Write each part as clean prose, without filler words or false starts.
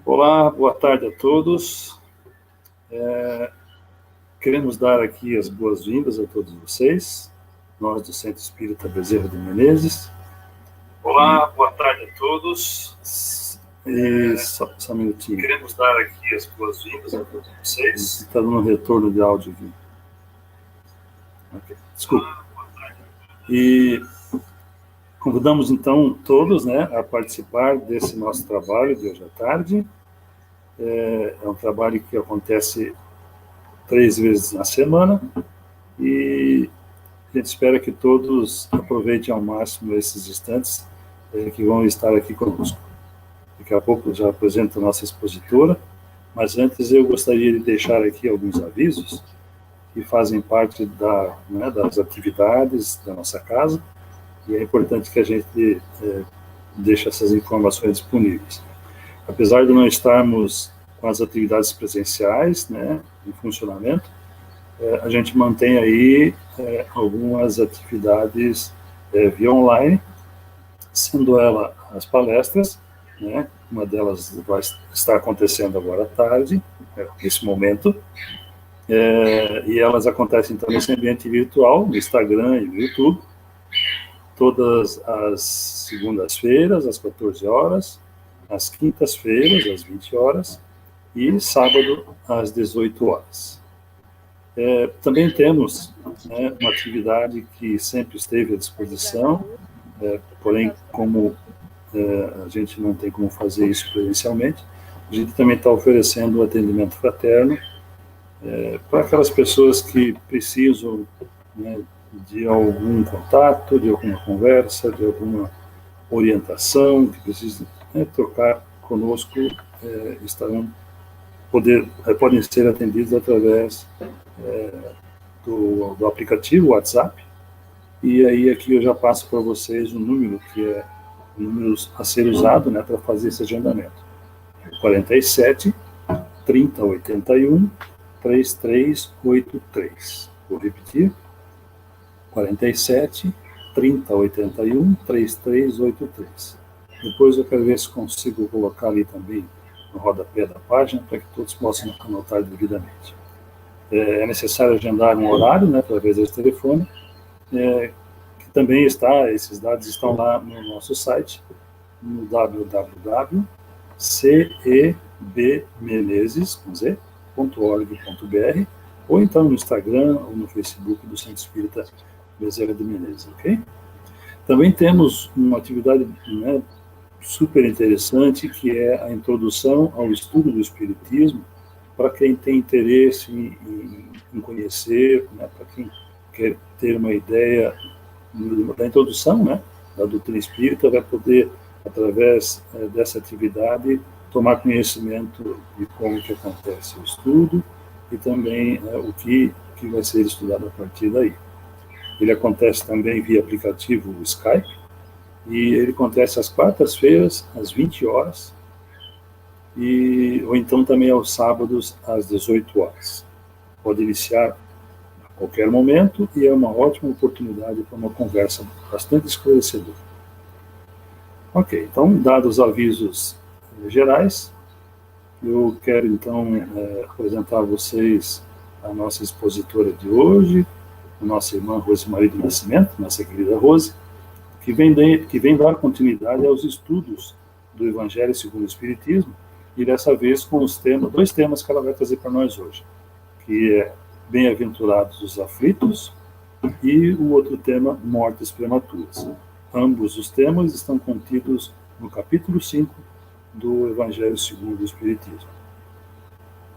Olá, boa tarde a todos. Queremos dar aqui as boas-vindas a todos vocês, nós do Centro Espírita Bezerra de Menezes. Olá, boa tarde a todos. Só um minutinho. Queremos dar aqui as boas-vindas a todos vocês. Está dando um retorno de áudio aqui. Okay. Desculpa. E convidamos então todos, a participar desse nosso trabalho de hoje à tarde. É um trabalho que acontece 3 vezes na semana e a gente espera que todos aproveitem ao máximo esses instantes que vão estar aqui conosco. Daqui a pouco eu já apresento a nossa expositora, mas antes eu gostaria de deixar aqui alguns avisos que fazem parte das atividades da nossa casa, e é importante que a gente deixe essas informações disponíveis. Apesar de não estarmos com as atividades presenciais, em funcionamento, a gente mantém aí algumas atividades via online, sendo ela as palestras, uma delas vai estar acontecendo agora à tarde, nesse momento, e elas acontecem então nesse ambiente virtual, no Instagram e no YouTube, todas as segundas-feiras, às 14 horas, às quintas-feiras, às 20 horas, e sábado, às 18 horas. Também temos uma atividade que sempre esteve à disposição, porém, como a gente não tem como fazer isso presencialmente, a gente também está oferecendo um atendimento fraterno para aquelas pessoas que precisam de algum contato, de alguma conversa, de alguma orientação, que precisam trocar conosco, podem ser atendidos através do aplicativo WhatsApp, e aí aqui eu já passo para vocês o número, que é o número a ser usado para fazer esse agendamento. 47 3081 3383. Vou repetir. 47 3081 3383. Depois eu quero ver se consigo colocar ali também no rodapé da página, para que todos possam anotar devidamente. É necessário agendar um horário, através desse telefone, que também esses dados estão lá no nosso site, no www.cebmenezes.org.br, ou então no Instagram ou no Facebook do Centro Espírita Bezerra de Menezes, ok? Também temos uma atividade super interessante, que é a introdução ao estudo do Espiritismo, para quem tem interesse em conhecer, para quem quer ter uma ideia da introdução, da doutrina espírita, vai poder, através dessa atividade, tomar conhecimento de como que acontece o estudo e também o que vai ser estudado a partir daí. Ele acontece também via aplicativo Skype, e ele acontece às quartas-feiras, às 20 horas, ou então também aos sábados, às 18 horas. Pode iniciar a qualquer momento, e é uma ótima oportunidade para uma conversa bastante esclarecedora. Ok, então, dados os avisos gerais, eu quero então apresentar a vocês a nossa expositora de hoje, a nossa irmã Rosemarie do Nascimento, nossa querida Rose, que vem dar continuidade aos estudos do Evangelho segundo o Espiritismo, e dessa vez com dois temas que ela vai trazer para nós hoje, que é Bem-aventurados os aflitos e o outro tema, Mortes prematuras. Ambos os temas estão contidos no capítulo 5 do Evangelho segundo o Espiritismo.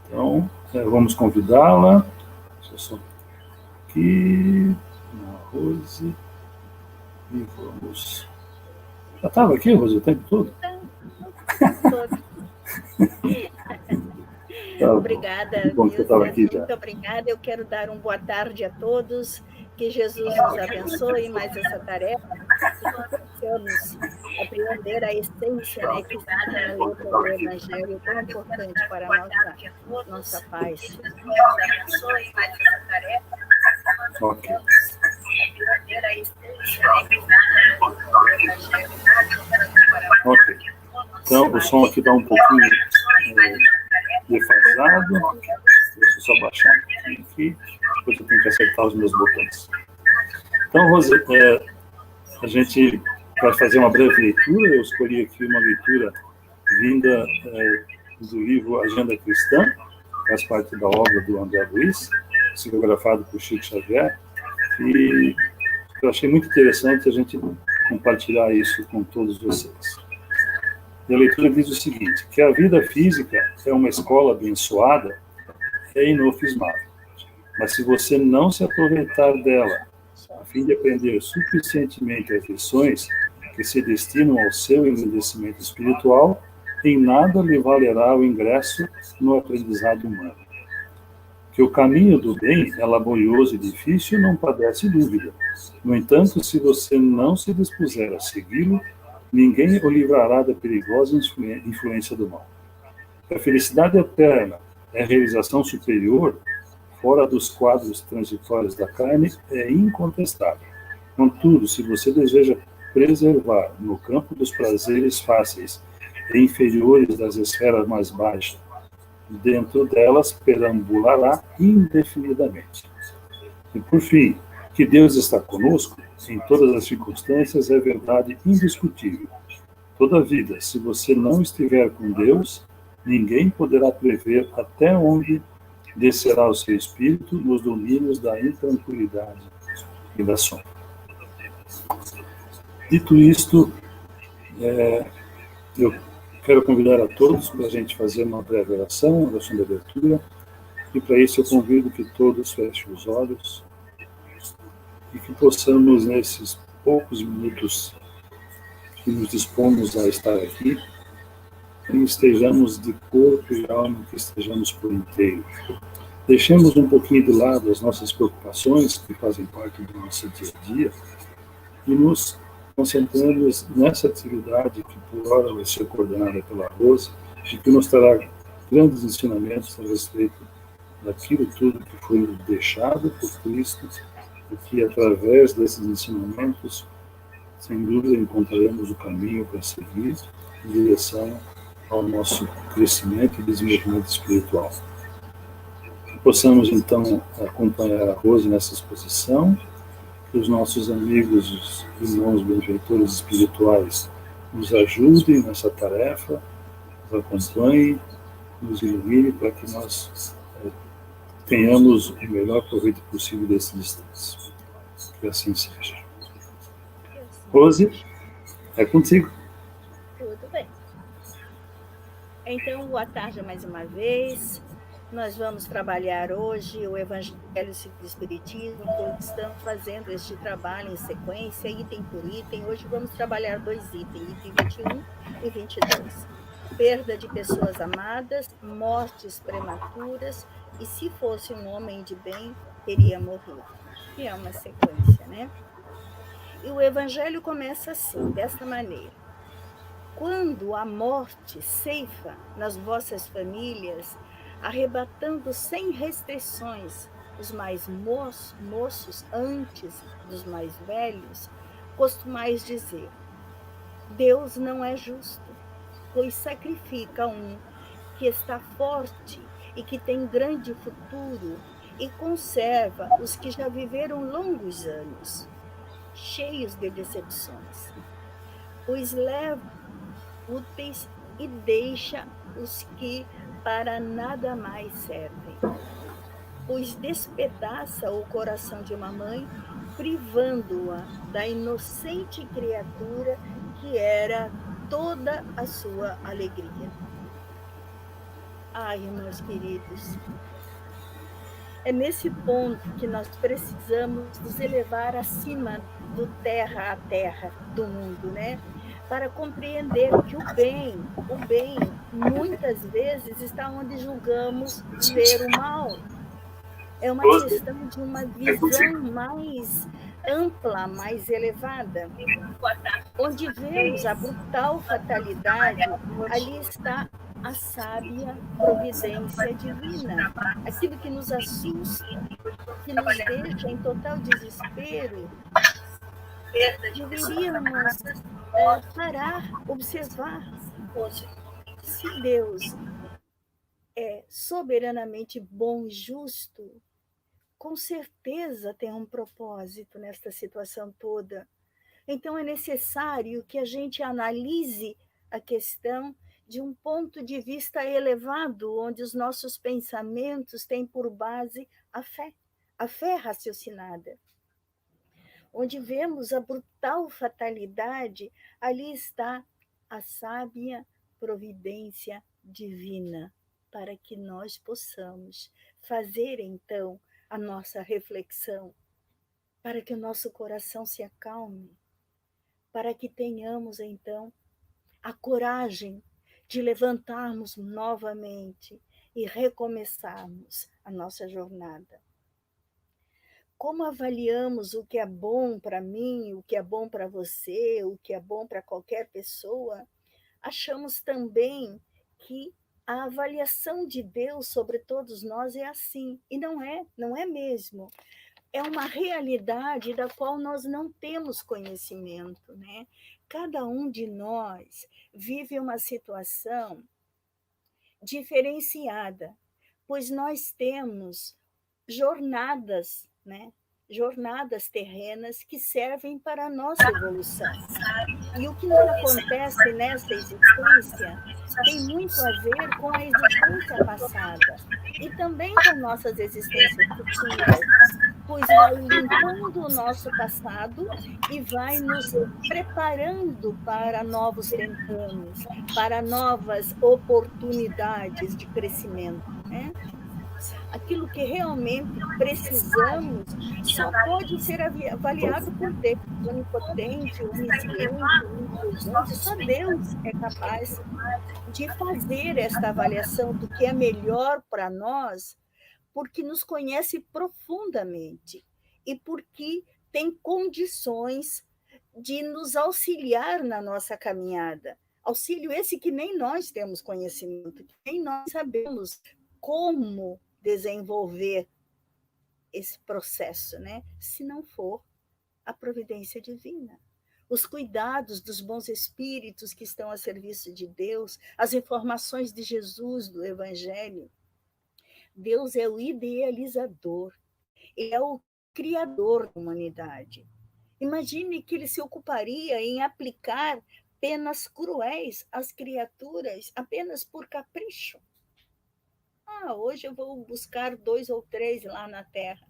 Então, vamos convidá-la. Deixa eu só aqui, na Rose, e vamos... Já estava aqui, Rose, o tempo todo? Obrigada, bom que eu estava aqui já. Muito obrigada. Eu quero dar uma boa tarde a todos, que Jesus nos abençoe mais essa tarefa, que possamos apreender a essência que está na letra do Evangelho, tão importante para a nossa paz. Que Jesus nos abençoe mais essa tarefa. Ok. Ok. Então, o som aqui está um pouquinho defasado. Deixa eu só baixar um pouquinho aqui, depois eu tenho que acertar os meus botões. Então, Rose, a gente vai fazer uma breve leitura. Eu escolhi aqui uma leitura vinda do livro Agenda Cristã, que faz parte da obra do André Luiz, psicografado por Chico Xavier, e eu achei muito interessante a gente compartilhar isso com todos vocês. E a leitura diz o seguinte, que a vida física é uma escola abençoada, é inofismável, mas se você não se aproveitar dela, a fim de aprender suficientemente as lições que se destinam ao seu engrandecimento espiritual, em nada lhe valerá o ingresso no aprendizado humano. Que o caminho do bem é laborioso e difícil, não padece dúvida. No entanto, se você não se dispuser a segui-lo, ninguém o livrará da perigosa influência do mal. A felicidade eterna é a realização superior, fora dos quadros transitórios da carne, é incontestável. Contudo, se você deseja preservar no campo dos prazeres fáceis e inferiores das esferas mais baixas, dentro delas perambulará indefinidamente. E, por fim, que Deus está conosco em todas as circunstâncias é verdade indiscutível. Todavia, se você não estiver com Deus, ninguém poderá prever até onde descerá o seu espírito nos domínios da intranquilidade e da sombra. Dito isto, eu quero convidar a todos para a gente fazer uma breve oração de abertura, e para isso eu convido que todos fechem os olhos e que possamos, nesses poucos minutos que nos dispomos a estar aqui, que estejamos de corpo e alma, que estejamos por inteiro. Deixemos um pouquinho de lado as nossas preocupações, que fazem parte do nosso dia a dia, e nos concentramos nessa atividade que por hora vai ser coordenada pela Rose, e que nos trará grandes ensinamentos a respeito daquilo tudo que foi deixado por Cristo, e que através desses ensinamentos, sem dúvida, encontraremos o caminho para seguir em direção ao nosso crescimento e desenvolvimento espiritual. Que possamos, então, acompanhar a Rose nessa exposição, que os nossos amigos, os irmãos benfeitores espirituais nos ajudem nessa tarefa, nos acompanhem, nos ilumine para que nós tenhamos o melhor proveito possível desses instantes. Que assim seja. Rose, é contigo. Tudo bem. Então, boa tarde mais uma vez. Nós vamos trabalhar hoje o Evangelho segundo o Espiritismo, que estamos fazendo este trabalho em sequência, item por item. Hoje vamos trabalhar 2 itens, item 21 e 22. Perda de pessoas amadas, mortes prematuras, e se fosse um homem de bem, teria morrido. Que é uma sequência, né? E o Evangelho começa assim, desta maneira. Quando a morte ceifa nas vossas famílias, arrebatando sem restrições os mais moços antes dos mais velhos, costumais dizer: Deus não é justo, pois sacrifica um que está forte e que tem grande futuro e conserva os que já viveram longos anos, cheios de decepções. Os leva úteis e deixa os que para nada mais servem, pois despedaça o coração de uma mãe, privando-a da inocente criatura que era toda a sua alegria. Ai, meus queridos, é nesse ponto que nós precisamos nos elevar acima do terra a terra do mundo, né? Para compreender que o bem, muitas vezes está onde julgamos ver o mal. É uma questão de uma visão mais ampla, mais elevada. Onde vemos a brutal fatalidade, ali está a sábia providência divina. Aquilo que nos assusta, que nos deixa em total desespero, deveríamos parar, observar. Se Deus é soberanamente bom e justo, com certeza tem um propósito nesta situação toda. Então, é necessário que a gente analise a questão de um ponto de vista elevado, onde os nossos pensamentos têm por base a fé raciocinada. Onde vemos a brutal fatalidade, ali está a sábia providência divina, para que nós possamos fazer então a nossa reflexão, para que o nosso coração se acalme, para que tenhamos então a coragem de levantarmos novamente e recomeçarmos a nossa jornada. Como avaliamos o que é bom para mim, o que é bom para você, o que é bom para qualquer pessoa, achamos também que a avaliação de Deus sobre todos nós é assim. E não é mesmo. É uma realidade da qual nós não temos conhecimento, né? Cada um de nós vive uma situação diferenciada, pois nós temos jornadas, né? Jornadas terrenas que servem para a nossa evolução. E o que nos acontece nessa existência tem muito a ver com a existência passada e também com nossas existências futuras, pois vai limpando o nosso passado e vai nos preparando para novos tentames, para novas oportunidades de crescimento, né? Aquilo que realmente precisamos só pode ser avaliado por Deus, onipotente, onisciente, onipresente. Só Deus é capaz de fazer esta avaliação do que é melhor para nós, porque nos conhece profundamente e porque tem condições de nos auxiliar na nossa caminhada. Auxílio esse que nem nós temos conhecimento, que nem nós sabemos como desenvolver esse processo, né? Se não for a providência divina. Os cuidados dos bons espíritos que estão a serviço de Deus, as informações de Jesus, do Evangelho. Deus é o idealizador, é o criador da humanidade. Imagine que ele se ocuparia em aplicar penas cruéis às criaturas apenas por capricho. Hoje eu vou buscar 2 ou 3 lá na Terra.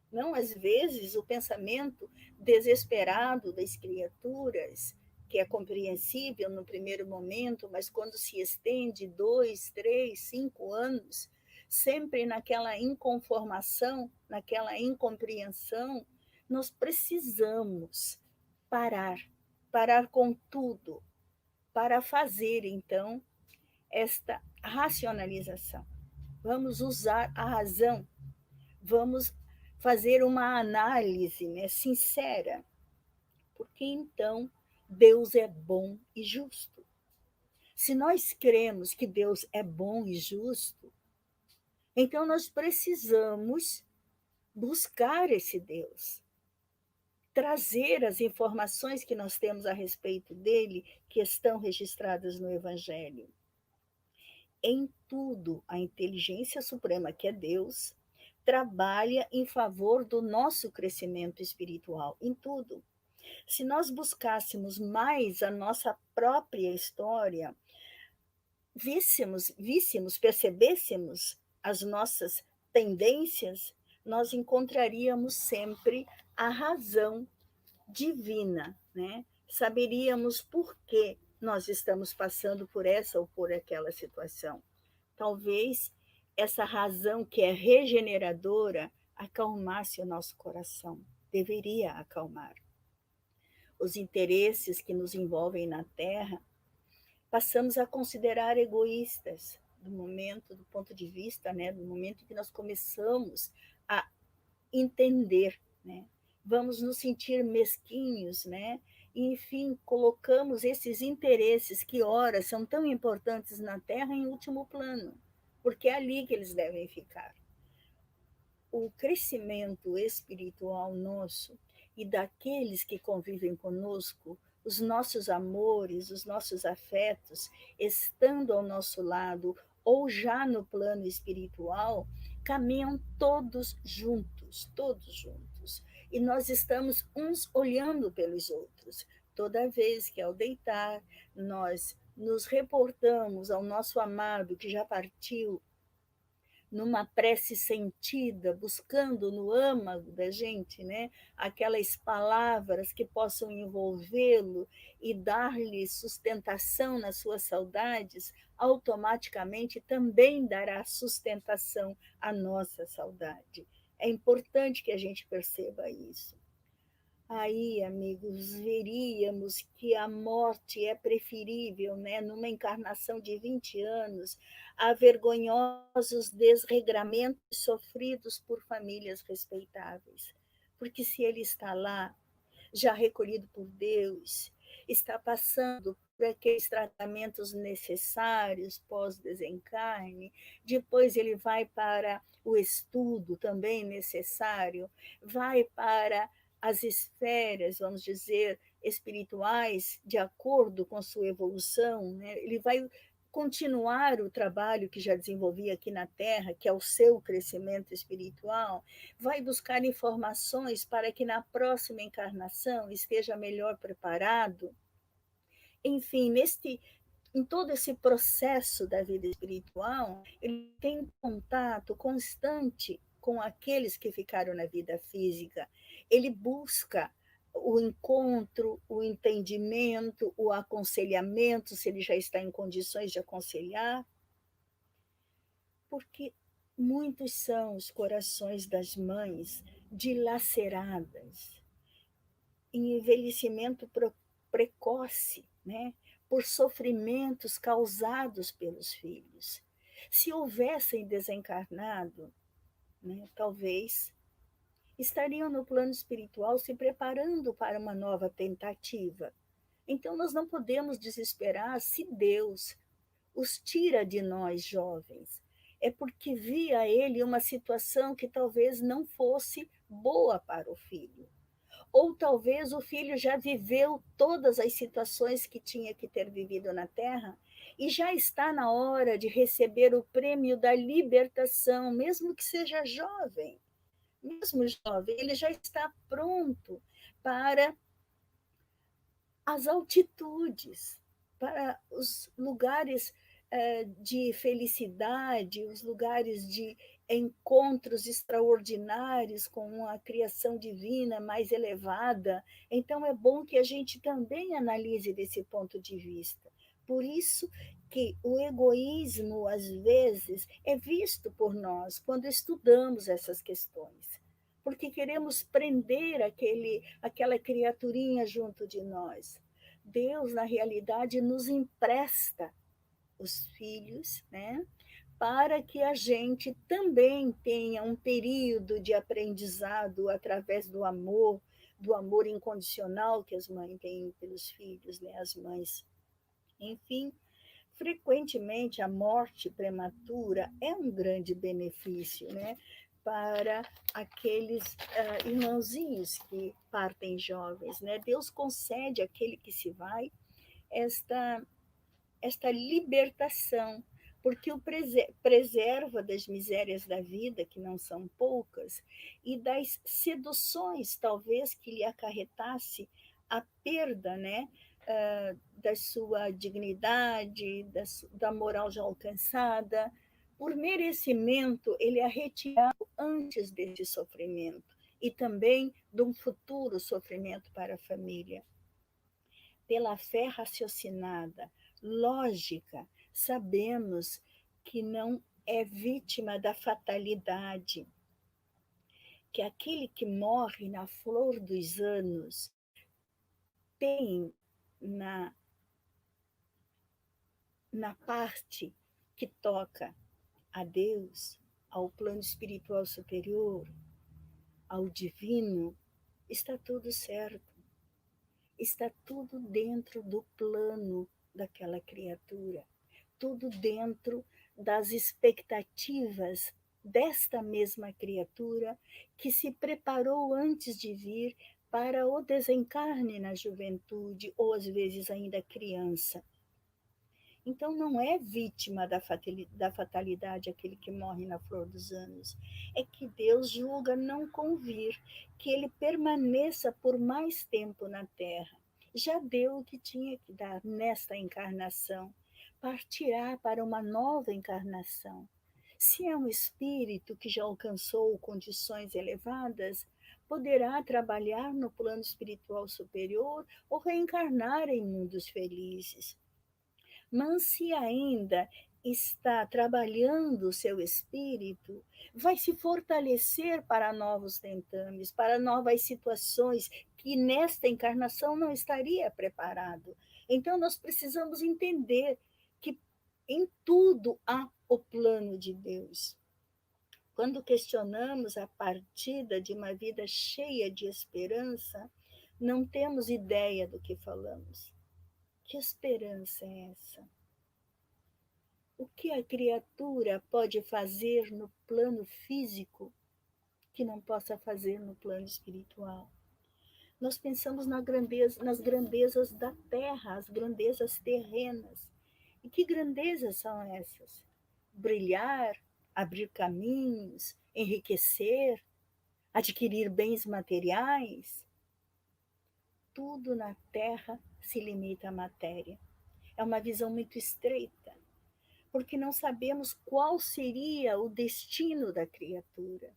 Não, às vezes, o pensamento desesperado das criaturas, que é compreensível no primeiro momento, mas quando se estende 2, 3, 5 anos, sempre naquela inconformação, naquela incompreensão, nós precisamos parar com tudo, para fazer, então, esta racionalização. Vamos usar a razão, vamos fazer uma análise, né, sincera, porque então Deus é bom e justo. Se nós cremos que Deus é bom e justo, então nós precisamos buscar esse Deus, trazer as informações que nós temos a respeito dele, que estão registradas no Evangelho. Em tudo, a inteligência suprema, que é Deus, trabalha em favor do nosso crescimento espiritual, em tudo. Se nós buscássemos mais a nossa própria história, víssemos, percebêssemos as nossas tendências, nós encontraríamos sempre a razão divina, né? Saberíamos por que nós estamos passando por essa ou por aquela situação. Talvez essa razão que é regeneradora acalmasse o nosso coração, deveria acalmar. Os interesses que nos envolvem na Terra, passamos a considerar egoístas do ponto de vista, né, do momento que nós começamos a entender, né? Vamos nos sentir mesquinhos, né? E, enfim, colocamos esses interesses que, ora, são tão importantes na Terra, em último plano, porque é ali que eles devem ficar. O crescimento espiritual nosso e daqueles que convivem conosco, os nossos amores, os nossos afetos, estando ao nosso lado, ou já no plano espiritual, caminham todos juntos, todos juntos. E nós estamos uns olhando pelos outros. Toda vez que, ao deitar, nós nos reportamos ao nosso amado que já partiu, numa prece sentida, buscando no âmago da gente, né, aquelas palavras que possam envolvê-lo e dar-lhe sustentação nas suas saudades, automaticamente também dará sustentação à nossa saudade. É importante que a gente perceba isso. Aí, amigos, veríamos que a morte é preferível, né, numa encarnação de 20 anos, a vergonhosos desregramentos sofridos por famílias respeitáveis. Porque se ele está lá, já recolhido por Deus, está passando por aqueles tratamentos necessários pós-desencarne, depois ele vai para o estudo também necessário, vai para as esferas, vamos dizer, espirituais, de acordo com sua evolução, né? Ele vai continuar o trabalho que já desenvolvia aqui na Terra, que é o seu crescimento espiritual, vai buscar informações para que na próxima encarnação esteja melhor preparado. Enfim, em todo esse processo da vida espiritual, ele tem contato constante com aqueles que ficaram na vida física. Ele busca o encontro, o entendimento, o aconselhamento, se ele já está em condições de aconselhar, porque muitos são os corações das mães dilaceradas, em envelhecimento precoce, né? Por sofrimentos causados pelos filhos. Se houvessem desencarnado, né, talvez estariam no plano espiritual se preparando para uma nova tentativa. Então, nós não podemos desesperar se Deus os tira de nós jovens. É porque via ele uma situação que talvez não fosse boa para o filho. Ou talvez o filho já viveu todas as situações que tinha que ter vivido na Terra e já está na hora de receber o prêmio da libertação, mesmo que seja jovem. Mesmo jovem, ele já está pronto para as altitudes, para os lugares de felicidade, os lugares de encontros extraordinários com a criação divina mais elevada. Então, é bom que a gente também analise desse ponto de vista. Por isso que o egoísmo, às vezes, é visto por nós quando estudamos essas questões, porque queremos prender aquela criaturinha junto de nós. Deus, na realidade, nos empresta os filhos, né? Para que a gente também tenha um período de aprendizado através do amor incondicional que as mães têm pelos filhos, né? As mães. Enfim, frequentemente a morte prematura é um grande benefício, né? Para aqueles irmãozinhos que partem jovens, né? Deus concede àquele que se vai esta libertação, porque o preserva das misérias da vida, que não são poucas, e das seduções, talvez, que lhe acarretasse a perda, né, da sua dignidade, da moral já alcançada. Por merecimento, ele é retirado antes desse sofrimento e também de um futuro sofrimento para a família. Pela fé raciocinada, lógica, sabemos que não é vítima da fatalidade, que aquele que morre na flor dos anos tem na parte que toca a Deus, ao plano espiritual superior, ao divino, está tudo certo. Está tudo dentro do plano daquela criatura, tudo dentro das expectativas desta mesma criatura que se preparou antes de vir para o desencarne na juventude ou às vezes ainda criança. Então, não é vítima da fatalidade aquele que morre na flor dos anos. É que Deus julga não convir que ele permaneça por mais tempo na terra. Já deu o que tinha que dar nesta encarnação. Partirá para uma nova encarnação. Se é um espírito que já alcançou condições elevadas, poderá trabalhar no plano espiritual superior ou reencarnar em mundos felizes. Mas se ainda está trabalhando o seu espírito, vai se fortalecer para novos tentames, para novas situações que nesta encarnação não estaria preparado. Então nós precisamos entender que em tudo há o plano de Deus. Quando questionamos a partida de uma vida cheia de esperança, não temos ideia do que falamos. Que esperança é essa? O que a criatura pode fazer no plano físico que não possa fazer no plano espiritual? Nós pensamos nas grandezas da terra, as grandezas terrenas. E que grandezas são essas? Brilhar, abrir caminhos, enriquecer, adquirir bens materiais. Tudo na terra se limita à matéria. É uma visão muito estreita, porque não sabemos qual seria o destino da criatura,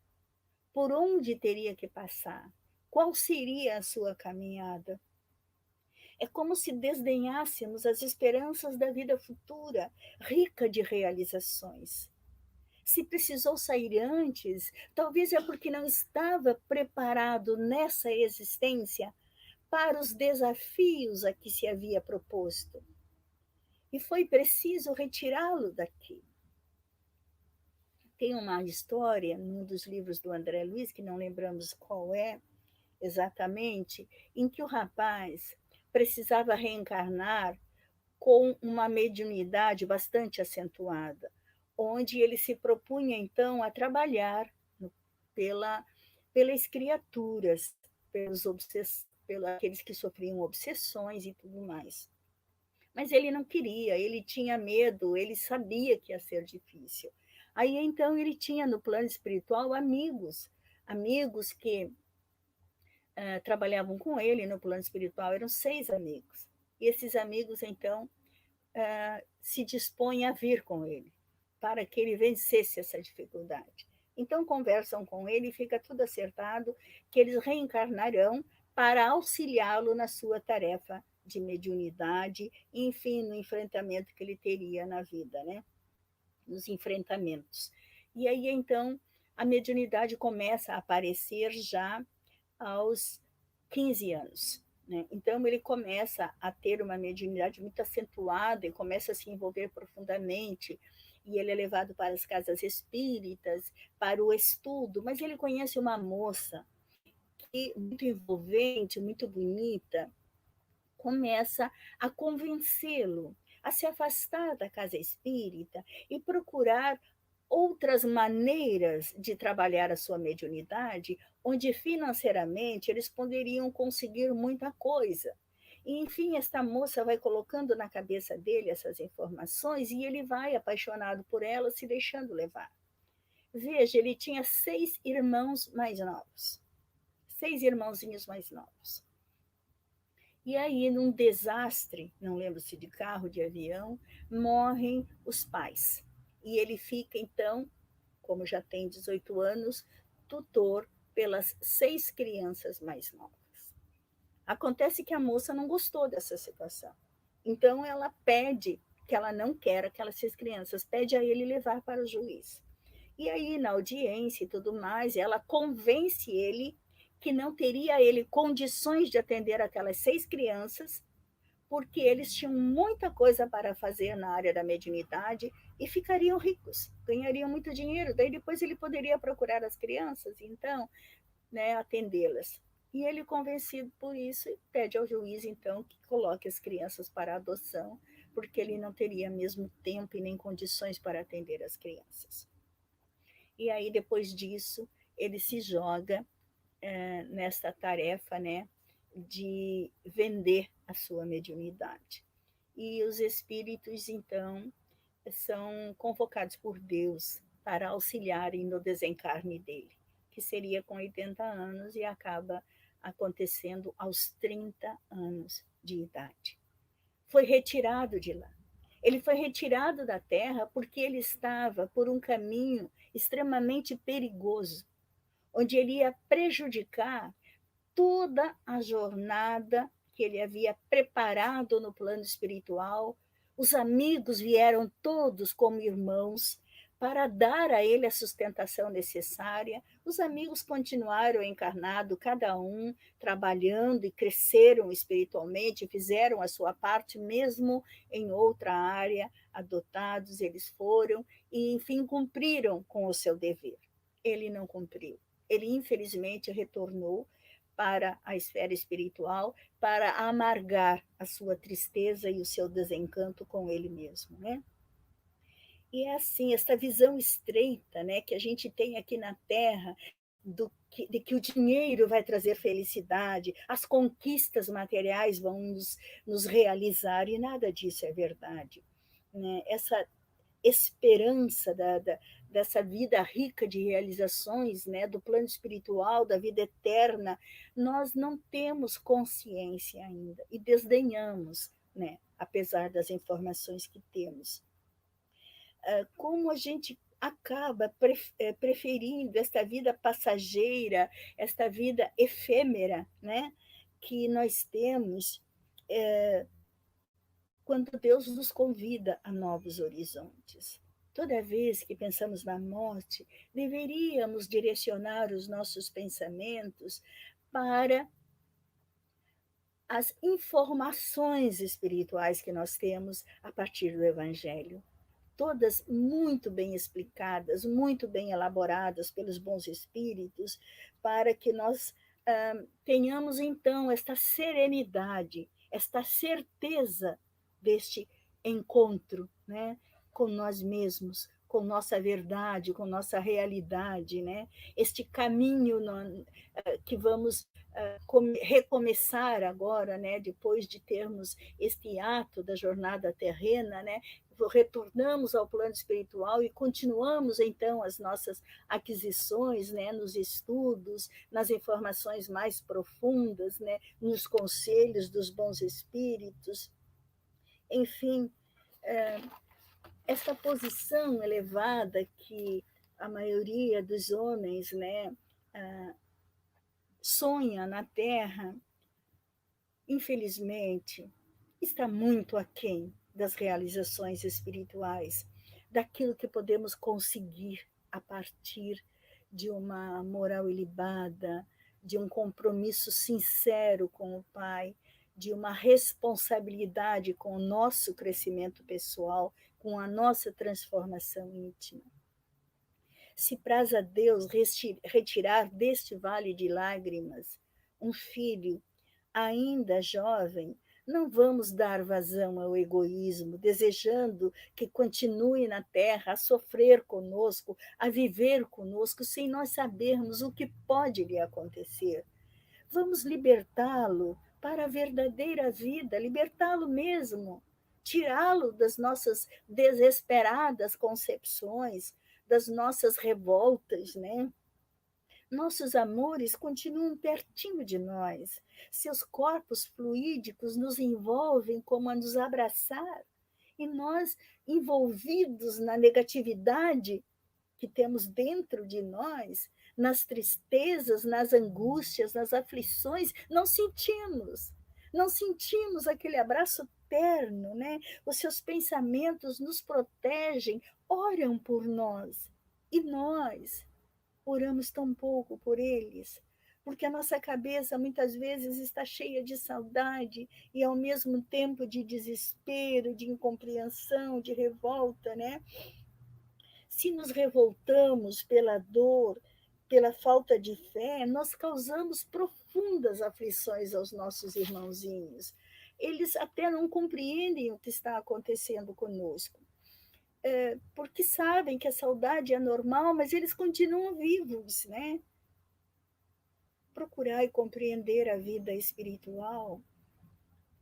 por onde teria que passar, qual seria a sua caminhada. É como se desdenhássemos as esperanças da vida futura, rica de realizações. Se precisou sair antes, talvez é porque não estava preparado nessa existência para os desafios a que se havia proposto. E foi preciso retirá-lo daqui. Tem uma história num dos livros do André Luiz, que não lembramos qual é exatamente, em que o rapaz precisava reencarnar com uma mediunidade bastante acentuada, onde ele se propunha, então, a trabalhar pelas criaturas, pelos aqueles que sofriam obsessões e tudo mais. Mas ele não queria, ele tinha medo, ele sabia que ia ser difícil. Aí, então, ele tinha no plano espiritual amigos que trabalhavam com ele no plano espiritual, eram 6 amigos. E esses amigos, então, se dispõem a vir com ele, para que ele vencesse essa dificuldade. Então, conversam com ele e fica tudo acertado que eles reencarnarão para auxiliá-lo na sua tarefa de mediunidade, enfim, no enfrentamento que ele teria na vida, né? Nos enfrentamentos. E aí, então, a mediunidade começa a aparecer já aos 15 anos. Né? Então, ele começa a ter uma mediunidade muito acentuada e começa a se envolver profundamente. E ele é levado para as casas espíritas, para o estudo, mas ele conhece uma moça que, muito envolvente, muito bonita, começa a convencê-lo a se afastar da casa espírita e procurar outras maneiras de trabalhar a sua mediunidade, onde financeiramente eles poderiam conseguir muita coisa. E, enfim, esta moça vai colocando na cabeça dele essas informações e ele vai, apaixonado por ela, se deixando levar. Veja, ele tinha 6 irmãos mais novos. 6 irmãozinhos mais novos. E aí, num desastre, não lembro se de carro, de avião, morrem os pais. E ele fica, então, como já tem 18 anos, tutor pelas 6 crianças mais novas. Acontece que a moça não gostou dessa situação. Então, ela pede, que ela não quer aquelas 6 crianças, pede a ele levar para o juiz. E aí, na audiência e tudo mais, ela convence ele que não teria ele condições de atender aquelas 6 crianças, porque eles tinham muita coisa para fazer na área da mediunidade e ficariam ricos, ganhariam muito dinheiro, daí depois ele poderia procurar as crianças, então, né, atendê-las. E ele, convencido por isso, pede ao juiz, então, que coloque as crianças para adoção, porque ele não teria mesmo tempo e nem condições para atender as crianças. E aí, depois disso, ele se joga nesta tarefa, né, de vender a sua mediunidade. e os espíritos, então, são convocados por Deus para auxiliarem no desencarne dele, que seria com 80 anos e acaba acontecendo aos 30 anos de idade. Foi retirado de lá. Ele foi retirado da Terra porque ele estava por um caminho extremamente perigoso, onde ele ia prejudicar toda a jornada que ele havia preparado no plano espiritual. Os amigos vieram todos como irmãos para dar a ele a sustentação necessária. Os amigos continuaram encarnados, cada um trabalhando e cresceram espiritualmente, fizeram a sua parte, mesmo em outra área, adotados eles foram, e, enfim, cumpriram com o seu dever. Ele não cumpriu. Ele, infelizmente, retornou para a esfera espiritual, para amargar a sua tristeza e o seu desencanto com ele mesmo, né? E é assim, essa visão estreita, né, que a gente tem aqui na Terra, de que o dinheiro vai trazer felicidade, as conquistas materiais vão nos realizar, e nada disso é verdade. Né? Essa esperança dessa vida rica de realizações, né, do plano espiritual, da vida eterna, nós não temos consciência ainda e desdenhamos, né, apesar das informações que temos. Como a gente acaba preferindo esta vida passageira, esta vida efêmera, né, que nós temos, quando Deus nos convida a novos horizontes. Toda vez que pensamos na morte, deveríamos direcionar os nossos pensamentos para as informações espirituais que nós temos a partir do Evangelho. Todas muito bem explicadas, muito bem elaboradas pelos bons espíritos, para que nós tenhamos, então, esta serenidade, esta certeza deste encontro, né, com nós mesmos, com nossa verdade, com nossa realidade, né, este caminho que vamos recomeçar agora, né, depois de termos este ato da jornada terrena, né, retornamos ao plano espiritual e continuamos, então, as nossas aquisições, né, nos estudos, nas informações mais profundas, né, nos conselhos dos bons espíritos. Enfim, essa posição elevada que a maioria dos homens, né, sonha na Terra, infelizmente, está muito aquém das realizações espirituais, daquilo que podemos conseguir a partir de uma moral ilibada, de um compromisso sincero com o Pai, de uma responsabilidade com o nosso crescimento pessoal, com a nossa transformação íntima. Se praz a Deus retirar deste vale de lágrimas um filho ainda jovem, não vamos dar vazão ao egoísmo, desejando que continue na Terra a sofrer conosco, a viver conosco, sem nós sabermos o que pode lhe acontecer. Vamos libertá-lo para a verdadeira vida, libertá-lo mesmo, tirá-lo das nossas desesperadas concepções, das nossas revoltas, né? Nossos amores continuam pertinho de nós. Seus corpos fluídicos nos envolvem como a nos abraçar. E nós, envolvidos na negatividade que temos dentro de nós, nas tristezas, nas angústias, nas aflições, não sentimos. Não sentimos aquele abraço terno, né? Os seus pensamentos nos protegem, oram por nós. E nós oramos tão pouco por eles, porque a nossa cabeça muitas vezes está cheia de saudade e ao mesmo tempo de desespero, de incompreensão, de revolta, né? Se nos revoltamos pela dor, pela falta de fé, nós causamos profundas aflições aos nossos irmãozinhos. Eles até não compreendem o que está acontecendo conosco. Porque sabem que a saudade é normal, mas eles continuam vivos, né? Procurar e compreender a vida espiritual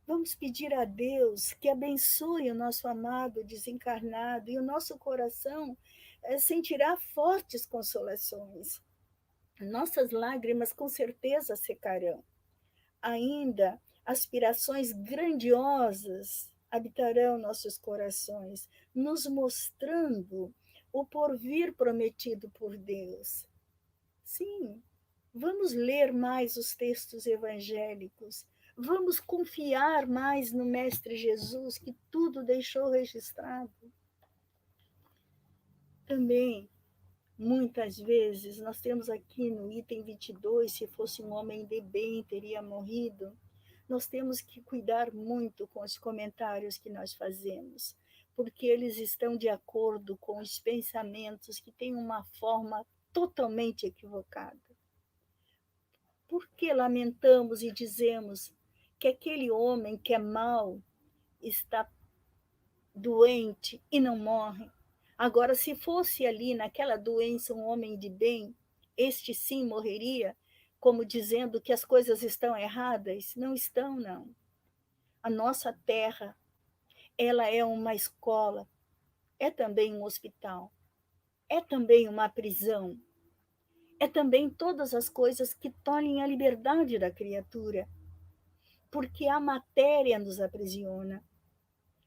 Vamos pedir a Deus que abençoe o nosso amado desencarnado e o nosso coração sentirá fortes consolações. Nossas lágrimas com certeza secarão. Ainda aspirações grandiosas habitarão nossos corações, nos mostrando o porvir prometido por Deus. Sim, vamos ler mais os textos evangélicos, vamos confiar mais no Mestre Jesus, que tudo deixou registrado. Também, muitas vezes, nós temos aqui no item 22, se fosse um homem de bem, teria morrido. Nós temos que cuidar muito com os comentários que nós fazemos, porque eles estão de acordo com os pensamentos que têm uma forma totalmente equivocada. Por que lamentamos e dizemos que aquele homem que é mau está doente e não morre? Agora, se fosse ali naquela doença um homem de bem, este sim morreria, como dizendo que as coisas estão erradas? Não estão, não. A nossa terra, ela é uma escola, é também um hospital, é também uma prisão, é também todas as coisas que tolhem a liberdade da criatura, porque a matéria nos aprisiona.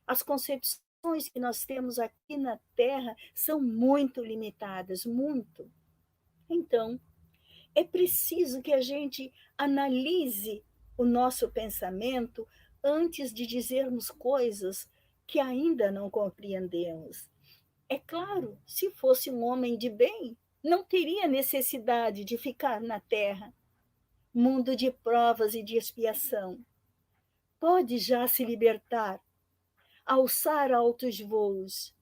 As concepções que nós temos aqui na Terra são muito limitadas, muito. Então, é preciso que a gente analise o nosso pensamento antes de dizermos coisas que ainda não compreendemos. É claro, se fosse um homem de bem, não teria necessidade de ficar na Terra, mundo de provas e de expiação. Pode já se libertar, alçar altos voos,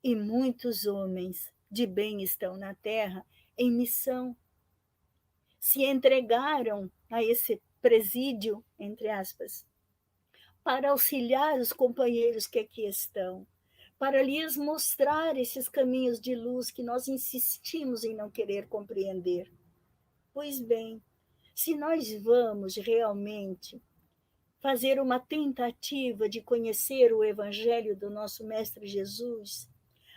e muitos homens de bem estão na Terra em missão. Se entregaram a esse presídio, entre aspas, para auxiliar os companheiros que aqui estão, para lhes mostrar esses caminhos de luz que nós insistimos em não querer compreender. Pois bem, se nós vamos realmente fazer uma tentativa de conhecer o Evangelho do nosso Mestre Jesus,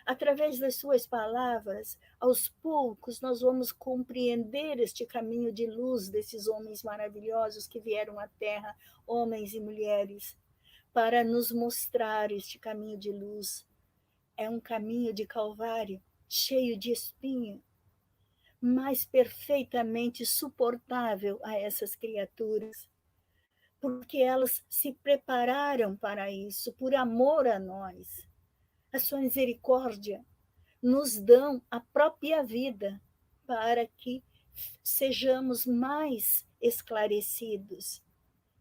através das suas palavras, aos poucos nós vamos compreender este caminho de luz desses homens maravilhosos que vieram à Terra, homens e mulheres, para nos mostrar este caminho de luz. É um caminho de Calvário, cheio de espinho, mas perfeitamente suportável a essas criaturas, porque elas se prepararam para isso, por amor a nós. A sua misericórdia nos dão a própria vida para que sejamos mais esclarecidos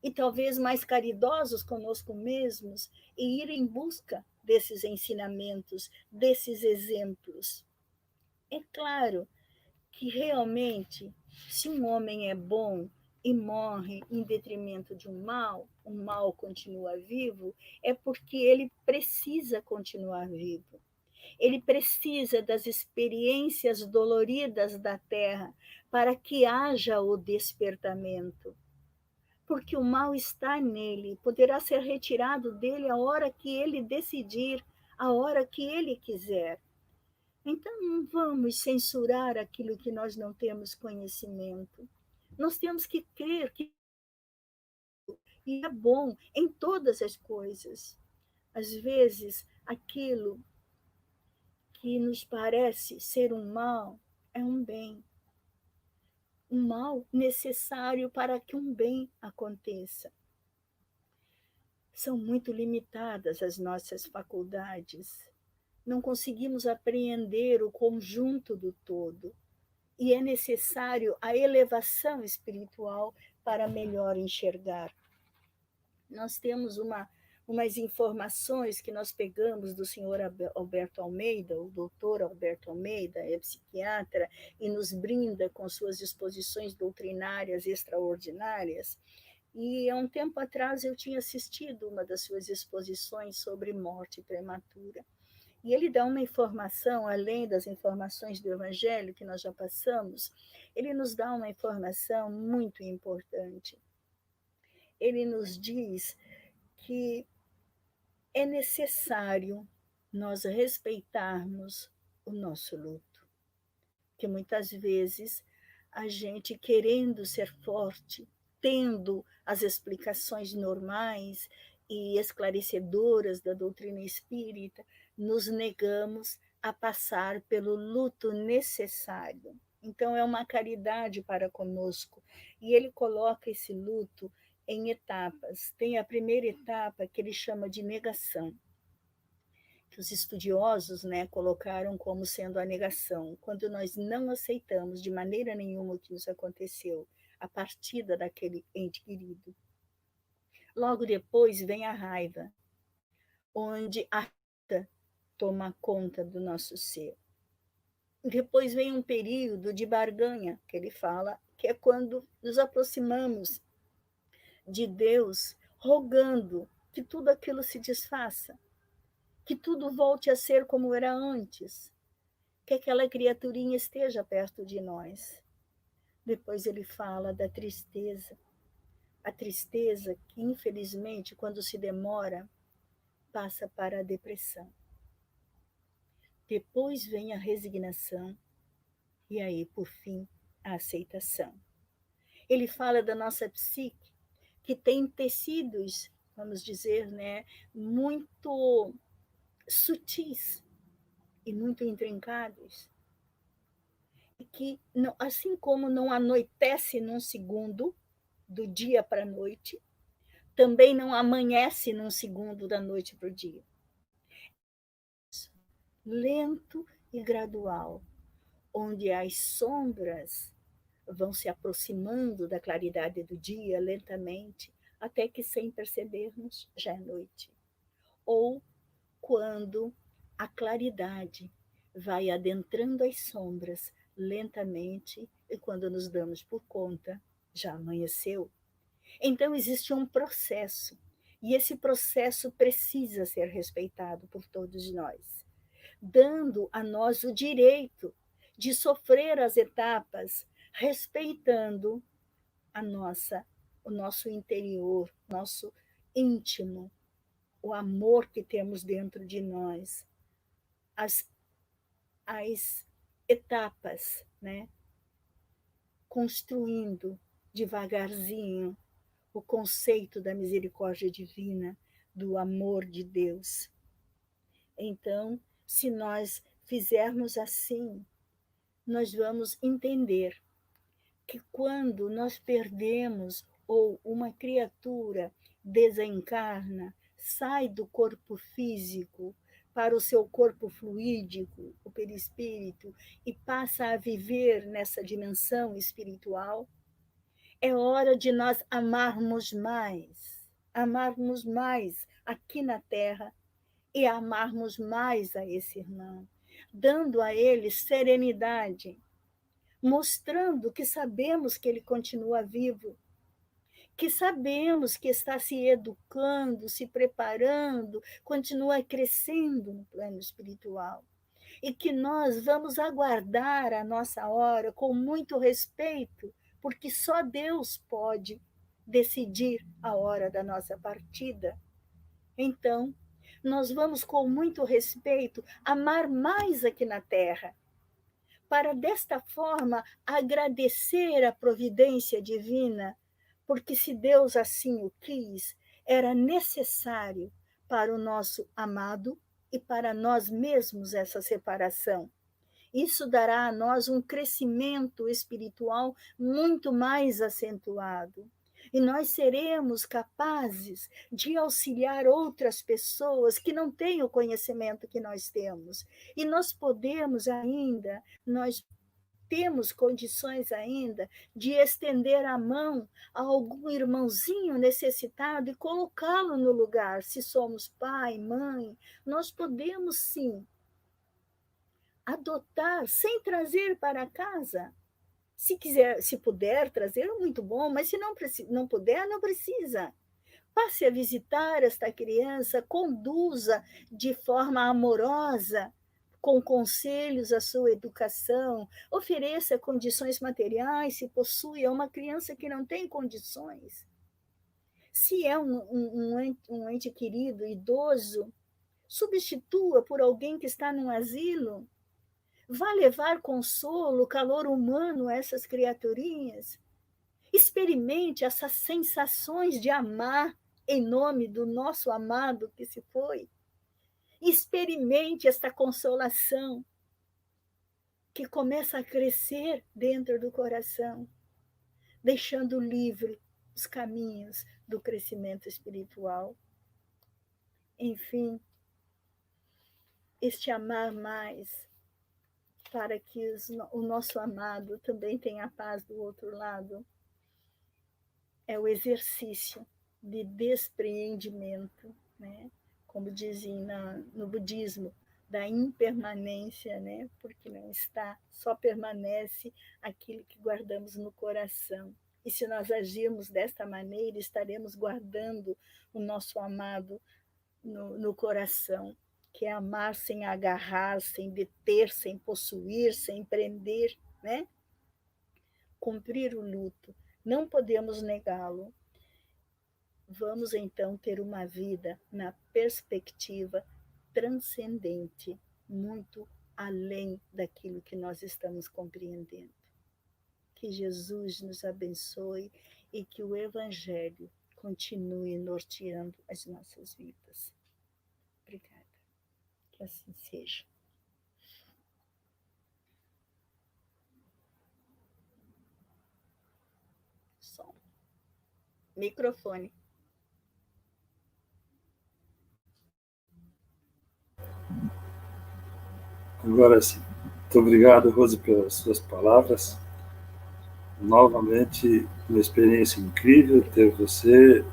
e talvez mais caridosos conosco mesmos e ir em busca desses ensinamentos, desses exemplos. É claro que realmente, se um homem é bom e morre em detrimento de um mal continua vivo, é porque ele precisa continuar vivo. Ele precisa das experiências doloridas da terra para que haja o despertamento. Porque o mal está nele, poderá ser retirado dele a hora que ele decidir, a hora que ele quiser. Então, não vamos censurar aquilo que nós não temos conhecimento. Nós temos que crer que é bom em todas as coisas. Às vezes, aquilo que nos parece ser um mal é um bem. Um mal necessário para que um bem aconteça. São muito limitadas as nossas faculdades. Não conseguimos apreender o conjunto do todo. E é necessário a elevação espiritual para melhor enxergar. Nós temos umas informações que nós pegamos do senhor Alberto Almeida, o doutor Alberto Almeida, é psiquiatra, e nos brinda com suas exposições doutrinárias extraordinárias. E há um tempo atrás eu tinha assistido uma das suas exposições sobre morte prematura. E ele dá uma informação, além das informações do Evangelho que nós já passamos, ele nos dá uma informação muito importante. Ele nos diz que é necessário nós respeitarmos o nosso luto, que muitas vezes a gente, querendo ser forte, tendo as explicações normais e esclarecedoras da doutrina espírita, nos negamos a passar pelo luto necessário. Então, é uma caridade para conosco. E ele coloca esse luto em etapas. Tem a primeira etapa, que ele chama de negação, que os estudiosos, né, colocaram como sendo a negação, quando nós não aceitamos de maneira nenhuma o que nos aconteceu, a partida daquele ente querido. Logo depois vem a raiva, onde a raiva toma conta do nosso ser. Depois vem um período de barganha, que ele fala, que é quando nos aproximamos de Deus, rogando que tudo aquilo se desfaça, que tudo volte a ser como era antes, que aquela criaturinha esteja perto de nós. Depois ele fala da tristeza. A tristeza que, infelizmente, quando se demora, passa para a depressão. Depois vem a resignação e aí, por fim, a aceitação. Ele fala da nossa psique, que tem tecidos, vamos dizer, né, muito sutis e muito intrincados, e que, não, assim como não anoitece num segundo, do dia para a noite, também não amanhece num segundo da noite para o dia. Lento e gradual, onde as sombras vão se aproximando da claridade do dia lentamente, até que, sem percebermos, já é noite. Ou quando a claridade vai adentrando as sombras lentamente, e quando nos damos por conta, já amanheceu. Então existe um processo, e esse processo precisa ser respeitado por todos nós, dando a nós o direito de sofrer as etapas, respeitando o nosso interior, nosso íntimo, o amor que temos dentro de nós, as etapas, né? Construindo devagarzinho o conceito da misericórdia divina, do amor de Deus. Então, se nós fizermos assim, nós vamos entender que quando nós perdemos ou uma criatura desencarna, sai do corpo físico para o seu corpo fluídico, o perispírito, e passa a viver nessa dimensão espiritual, é hora de nós amarmos mais aqui na Terra e amarmos mais a esse irmão, dando a ele serenidade, mostrando que sabemos que ele continua vivo, que sabemos que está se educando, se preparando, continua crescendo no plano espiritual, e que nós vamos aguardar a nossa hora com muito respeito, porque só Deus pode decidir a hora da nossa partida. Então, nós vamos, com muito respeito, amar mais aqui na Terra, para desta forma agradecer a providência divina, porque se Deus assim o quis, era necessário para o nosso amado e para nós mesmos essa separação. Isso dará a nós um crescimento espiritual muito mais acentuado. E nós seremos capazes de auxiliar outras pessoas que não têm o conhecimento que nós temos. E nós temos condições ainda de estender a mão a algum irmãozinho necessitado e colocá-lo no lugar. Se somos pai, mãe, nós podemos sim adotar sem trazer para casa. Se quiser, se puder trazer, muito bom, mas se não puder, não precisa. Passe a visitar esta criança, conduza de forma amorosa, com conselhos a sua educação, ofereça condições materiais, se possui, é uma criança que não tem condições. Se é um ente querido, idoso, substitua por alguém que está num asilo. Vá levar consolo, calor humano a essas criaturinhas. Experimente essas sensações de amar em nome do nosso amado que se foi. Experimente esta consolação que começa a crescer dentro do coração, deixando livre os caminhos do crescimento espiritual. Enfim, este amar mais, para que o nosso amado também tenha paz do outro lado, é o exercício de despreendimento, né? Como dizem no budismo, da impermanência, né? Porque não está, só permanece aquilo que guardamos no coração. E se nós agirmos desta maneira, estaremos guardando o nosso amado no coração, que é amar sem agarrar, sem deter, sem possuir, sem prender, né? Cumprir o luto, não podemos negá-lo. Vamos então ter uma vida na perspectiva transcendente, muito além daquilo que nós estamos compreendendo. Que Jesus nos abençoe e que o Evangelho continue norteando as nossas vidas. Obrigada. Que assim seja. Som. Microfone. Agora sim. Muito obrigado, Rose, pelas suas palavras. Novamente, uma experiência incrível ter você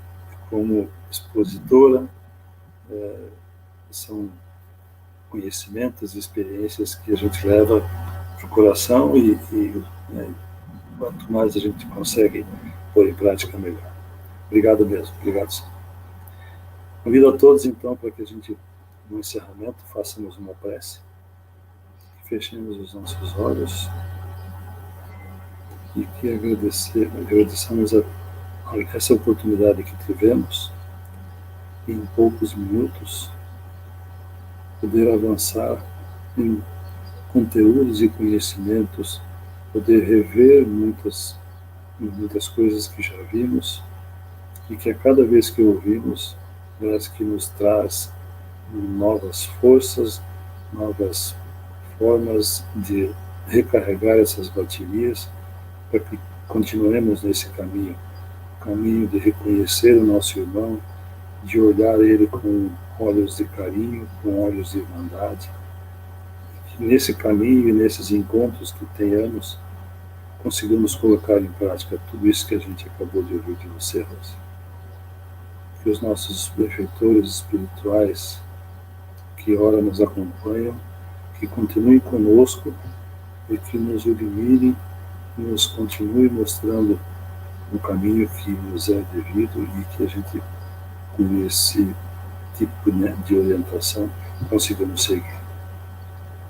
como expositora. São conhecimentos e experiências que a gente leva para o coração né, quanto mais a gente consegue pôr em prática, melhor. Obrigado mesmo. Obrigado, sim. Convido a todos, então, para que a gente, no encerramento, façamos uma prece. Fechemos os nossos olhos e que agradeçamos essa oportunidade que tivemos, em poucos minutos, poder avançar em conteúdos e conhecimentos, poder rever muitas coisas que já vimos e que a cada vez que ouvimos, parece que nos traz novas forças, novas formas de recarregar essas baterias para que continuemos nesse caminho de reconhecer o nosso irmão, de olhar ele com olhos de carinho, com olhos de irmandade. Que nesse caminho e nesses encontros que tenhamos, conseguimos colocar em prática tudo isso que a gente acabou de ouvir de você, Rosa. Que os nossos benfeitores espirituais, que ora nos acompanham, que continuem conosco e que nos iluminem, nos continue mostrando um caminho que nos é devido e que a gente, com esse tipo de orientação, consigamos seguir.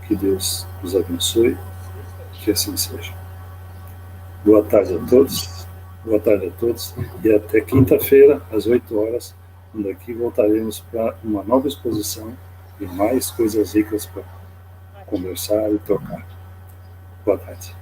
Que Deus nos abençoe, que assim seja. Boa tarde a todos, e até quinta-feira, às 8 horas, quando aqui voltaremos para uma nova exposição e mais coisas ricas para conversar e trocar. Boa tarde.